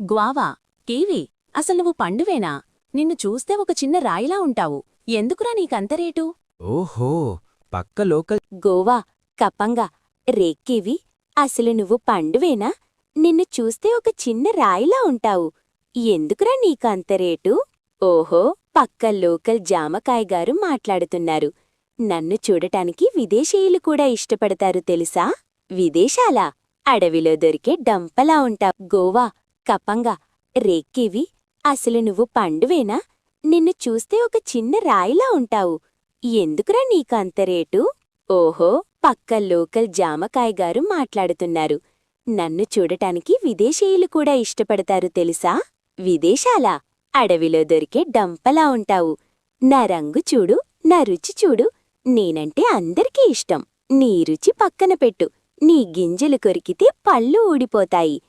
Guava, kiwi, అసలు నువ్వు పండువేనా? నిన్ను చూస్తే ఒక చిన్న రాయిలా ఉంటావు. ఎందుకురా నీకంత రేటు? ఓహో, పక్క లోకల్. గోవా, కపంగా, రేక్కివి, అసలు నువ్వు పండువేనా? నిన్ను చూస్తే ఒక చిన్న రాయిలా ఉంటావు. ఎందుకురా నీకంత రేటు? ఓహో, పక్క లోకల్ జామకాయగారు మాట్లాడుతున్నారు. నన్ను చూడటానికి విదేశీయులు కూడా ఇష్టపడతారు తెలుసా? విదేశాలా? అడవిలో దొరికే డంపలా ఉంటావు. గోవా, కపంగా, రేక్కివి, అసలు నువ్వు పండువేనా? నిన్ను చూస్తే ఒక చిన్న రాయిలా ఉంటావు. ఎందుకురా నీకంత రేటు? ఓహో, పక్క లోకల్ జామకాయగారు మాట్లాడుతున్నారు. నన్ను చూడటానికి విదేశీయులు కూడా ఇష్టపడతారు తెలుసా? విదేశాలా? అడవిలో దొరికే డంపలా ఉంటావు. నా రంగు చూడు, నా రుచి చూడు. నేనంటే అందరికీ ఇష్టం. నీ రుచి పక్కన పెట్టు. నీ గింజలు కొరికితే పళ్ళు ఊడిపోతాయి.